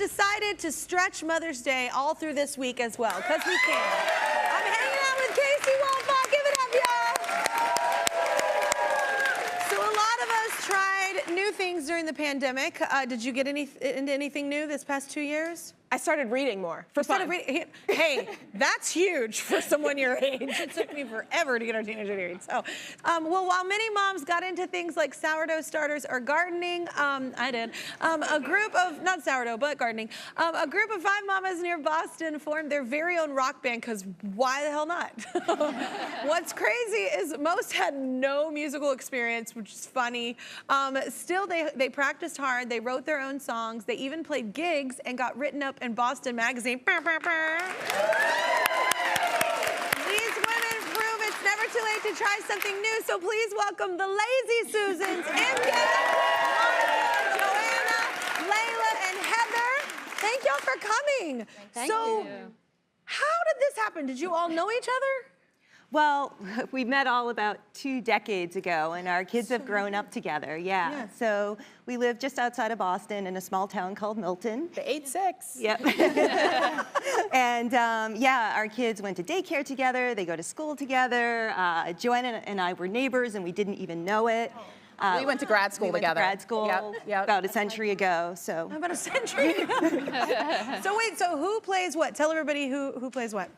decided to stretch Mother's Day all through this week as well, because we can. I'm hanging out with Casey Wolfach. Give it up, y'all. So a lot of us tried new things during the pandemic. Did you get into anything new this past 2 years? I started reading more for fun. Hey, that's huge for someone your age. It took me forever to get our teenager to read. So, well, while many moms got into things like sourdough starters or gardening, I did. A group of, not sourdough, but gardening, a group of 5 mamas near Boston formed their very own rock band, because why the hell not? What's crazy is most had no musical experience, which is funny. Still, they practiced hard. They wrote their own songs. They even played gigs and got written up in Boston Magazine. These women prove it's never too late to try something new, so please welcome the Lazy Susans, Imke, Joanna, Layla, and Heather. Thank y'all for coming. Thank you. How did this happen? Did you all know each other? Well, we met all about 2 decades ago, and our kids have grown up together, yeah. So we live just outside of Boston in a small town called Milton. The 8-6. Yep. And yeah, our kids went to daycare together, they go to school together. Joanna and I were neighbors, and we didn't even know it. We went to grad school together. Grad school about a century ago, so. About a century ago. So wait, so who plays what? Tell everybody who plays what.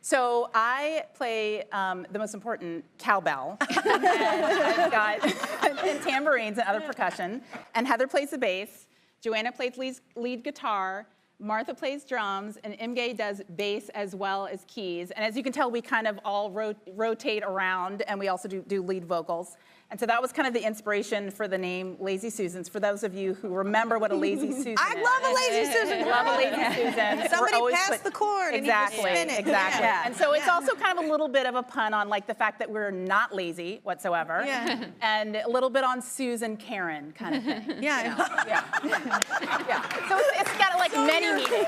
So I play the most important, cowbell. And I've got and tambourines and other percussion. And Heather plays the bass. Joanna plays lead guitar. Martha plays drums, and Imge does bass as well as keys. And as you can tell, we kind of all rotate around, and we also do lead vocals. And so that was kind of the inspiration for the name Lazy Susans, for those of you who remember what a Lazy Susan is. I love a Lazy Susan. Love a Lazy Susan. Somebody pass the corn exactly, and you just spin it. Exactly. Yeah. And so it's also kind of a little bit of a pun on like the fact that we're not lazy whatsoever. Yeah. And a little bit on Susan Karen kind of thing. Yeah. You know? Yeah. So it's got like many meanings.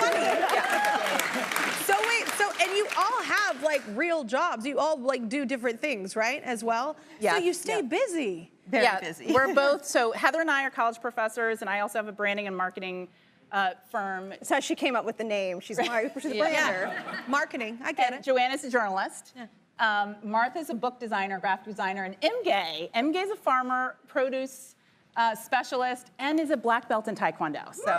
So wait, and you all have like real jobs. You all like do different things, right, as well? Yeah. So you stay busy. Very busy. We're both, so Heather and I are college professors, and I also have a branding and marketing firm. So she came up with the name. She's a brander. Yeah. Marketing, I get it. Joanna's a journalist. Yeah. Martha's a book designer, graphic designer, and Imge's a farmer, produce specialist, and is a black belt in Taekwondo. So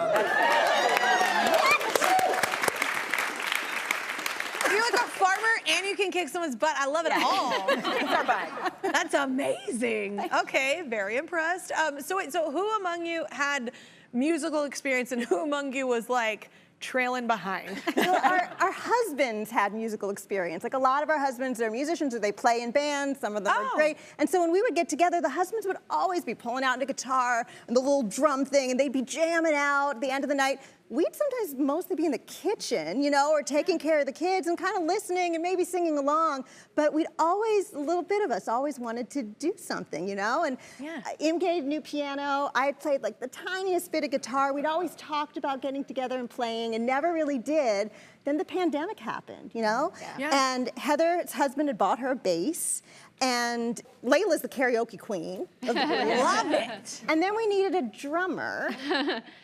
You're like a farmer and you can kick someone's butt. I love it all. it's our bag. That's amazing. Okay, very impressed. So wait, so who among you had musical experience and who among you was like trailing behind? Well, our husbands had musical experience. Like a lot of our husbands are musicians, or they play in bands. Some of them are great. And so when we would get together, the husbands would always be pulling out the guitar and the little drum thing, and they'd be jamming out at the end of the night. We'd sometimes mostly be in the kitchen, you know, or taking care of the kids and kind of listening and maybe singing along. But we'd always, a little bit of us always wanted to do something, you know? And Imge knew piano. I had played like the tiniest bit of guitar. We'd always talked about getting together and playing and never really did. Then the pandemic happened, you know? And Heather's husband had bought her a bass. And Layla's the karaoke queen of the group. Love it. And then we needed a drummer.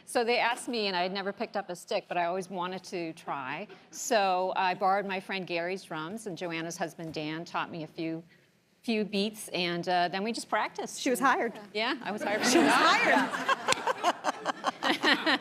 So they asked me, and I had never picked up a stick, but I always wanted to try. So I borrowed my friend Gary's drums, and Joanna's husband Dan taught me a few beats, and then we just practiced. She was hired. Yeah, I was hired. She was hired. I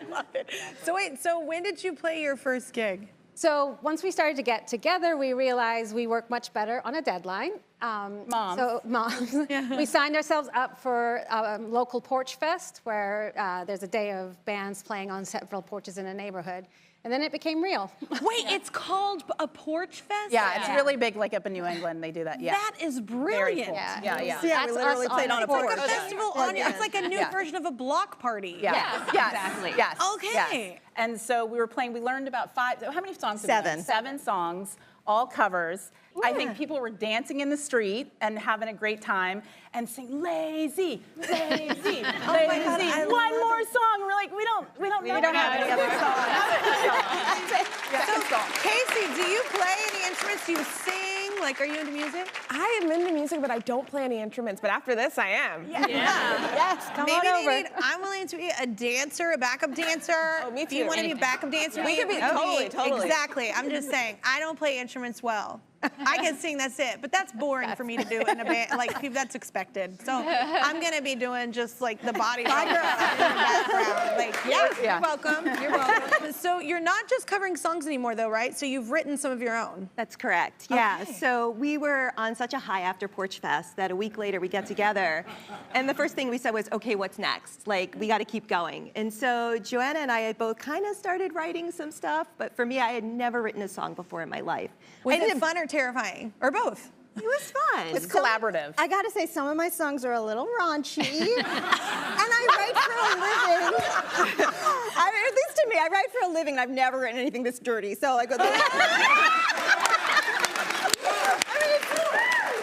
love it. So wait, so when did you play your first gig? So once we started to get together, we realized we work much better on a deadline. Moms. So moms. We signed ourselves up for a local porch fest where there's a day of bands playing on several porches in a neighborhood. And then it became real. Wait, it's called a porch fest? Yeah, it's really big, like up in New England, they do that. Yeah. That is brilliant. Very cool. Yeah, we That's literally us played on on a the porch. It's like a festival on Yeah. It's like a new version of a block party. Yes, exactly. Yes. Okay. Yes. And so we were playing, we learned about 5, how many songs did we learn? 7. 7 songs, all covers. I think people were dancing in the street and having a great time and singing lazy, lazy, lazy. One more song. We're like, we don't have any other songs. So, Casey, do you play any instruments? Do you sing? Like, are you into music? I am into music, but I don't play any instruments. But after this, I am. Yes, come Maybe on they over. need, I'm willing to be a dancer, a backup dancer. Oh, me If you too. want to be a backup dancer, We could be- totally. Exactly. I'm just saying, I don't play instruments well. I can sing, that's it. But that's boring for me to do in a band. Like, that's expected. So I'm going to be doing just like the body rock in the background. Like, yeah, you're welcome. You're welcome. So you're not just covering songs anymore, though, right? So you've written some of your own. That's correct. Yeah. So we were on such a high after Porch Fest that a week later we get together, and the first thing we said was, "Okay, what's next? Like, we got to keep going." And so Joanna and I had both kind of started writing some stuff, but for me, I had never written a song before in my life. Was it fun or terrifying? Or both? It was fun. It's collaborative. I gotta say, some of my songs are a little raunchy, and I write for a living. I mean, at least to me, I write for a living, and I've never written anything this dirty. So I go. I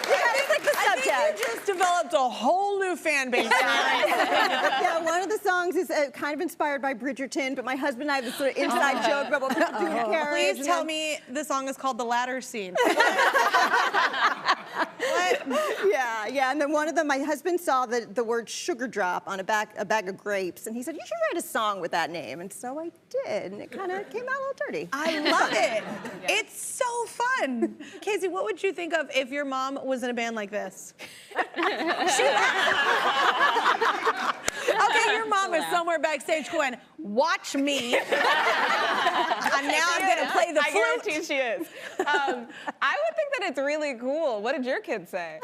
mean, it's like the subject. I think you just developed a whole new fan base. Yeah, one of the songs is kind of inspired by Bridgerton, but my husband and I have this sort of inside joke about what people do in carriage. Please tell me the song is called The Ladder Scene. What? Yeah, and then one of them, my husband saw the word sugar drop on a bag of grapes, and he said, "You should write a song with that name." And so I did, and it kind of came out a little dirty. I love it. It's so fun. Casey, what would you think of if your mom was in a band like this? Okay, your mom is somewhere backstage going, "Watch me." And now I'm going to play the I flute. guarantee she is. I would think that it's really cool. What did your kids say?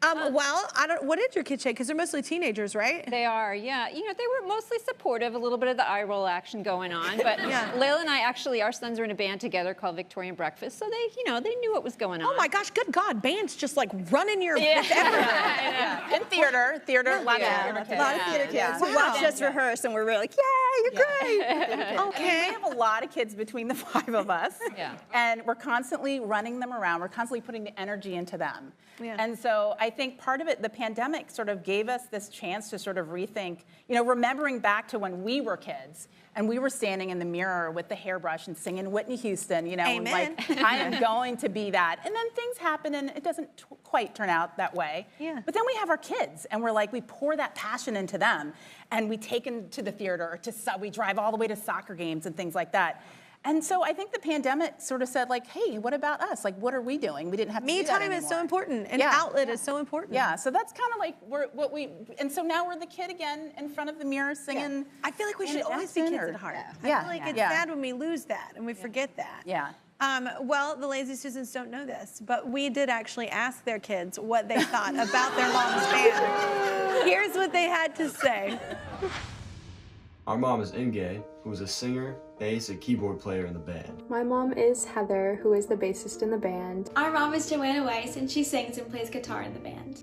Well, what did your kids say? Because they're mostly teenagers, right? They are, yeah. You know, they were mostly supportive, a little bit of the eye roll action going on. But Layla and I actually, our sons are in a band together called Victorian Breakfast, so they, you know, they knew what was going on. Oh my gosh, good God, bands just like running your it's everywhere. And theater, a lot of theater A kids. lot of theater kids who Wow. watched us rehearse, and we're really like, "Yeah, you're great." Okay. We have a lot of kids between the 5 of us. Yeah. And we're constantly running them around. We're constantly putting the energy into them. Yeah. And so I think part of it, the pandemic sort of gave us this chance to sort of rethink, you know, remembering back to when we were kids and we were standing in the mirror with the hairbrush and singing Whitney Houston, you know, and Amen. like, I am going to be that. And then things happen and it doesn't quite turn out that way. Yeah. But then we have our kids and we're like, we pour that passion into them and we take them to the theater or we drive all the way to soccer games and things like that. And so I think the pandemic sort of said like, hey, what about us? Like, what are we doing? We didn't have to Me do that time is so anymore. important, and outlet is so important. Yeah, so that's kind of like and so now we're the kid again in front of the mirror singing. I feel like we should and always be kids dancing at heart. Yeah. I feel like it's Yeah. sad when we lose that and we forget that. Yeah. Well, the Lazy Susans don't know this, but we did actually ask their kids what they thought about their mom's band. Here's what they had to say. Our mom is Inge, who is a singer, bass, and keyboard player in the band. My mom is Heather, who is the bassist in the band. Our mom is Joanna Weiss, and she sings and plays guitar in the band.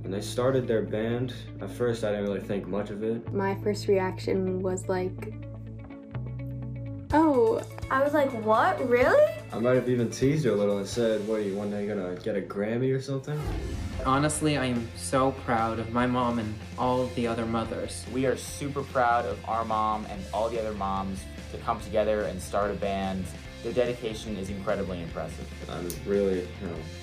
When they started their band, at first I didn't really think much of it. My first reaction was like, oh. I was like, what? Really? I might have even teased her a little and said, what, are you one day gonna get a Grammy or something? Honestly, I am so proud of my mom and all the other mothers. We are super proud of our mom and all the other moms to come together and start a band. Their dedication is incredibly impressive. I'm really,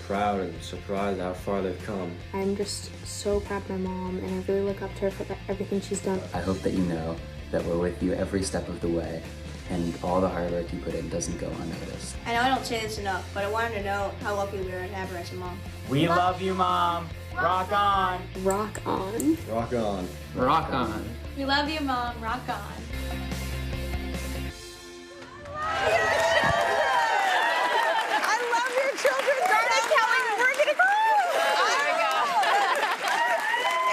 proud and surprised how far they've come. I'm just so proud of my mom, and I really look up to her for everything she's done. I hope that you know that we're with you every step of the way, and all the hard work you put in doesn't go unnoticed. I know I don't say this enough, but I wanted to know how lucky we are to have her as a mom. We love you, Mom. Rock on. Rock on. Rock on. Rock on. We love you, Mom. Rock on. I love your children. Darna Kelly, we're gonna go.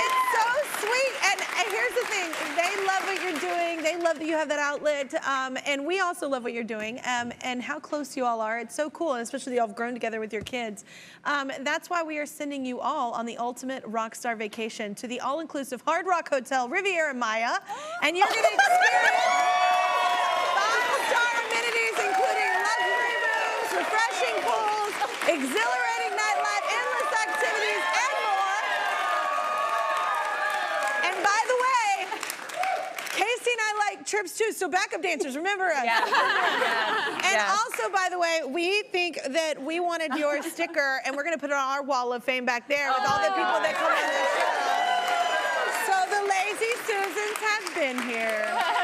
It's so sweet. And here's the thing: they love what you're doing. They love that you have that outlet, and we also love what you're doing. And how close you all are. It's so cool, and especially you all have grown together with your kids. That's why we are sending you all on the ultimate rock star vacation to the all-inclusive Hard Rock Hotel Riviera Maya, and you're gonna experience 5-star amenities, including luxury rooms, refreshing pools, exhilarating nightlife, endless activities, and more. And by the way, Casey and I like bike trips too. So backup dancers, remember us. And also, by the way, we think that we wanted your sticker, and we're going to put it on our wall of fame back there with all the people that come on the show. So the Lazy Susans have been here.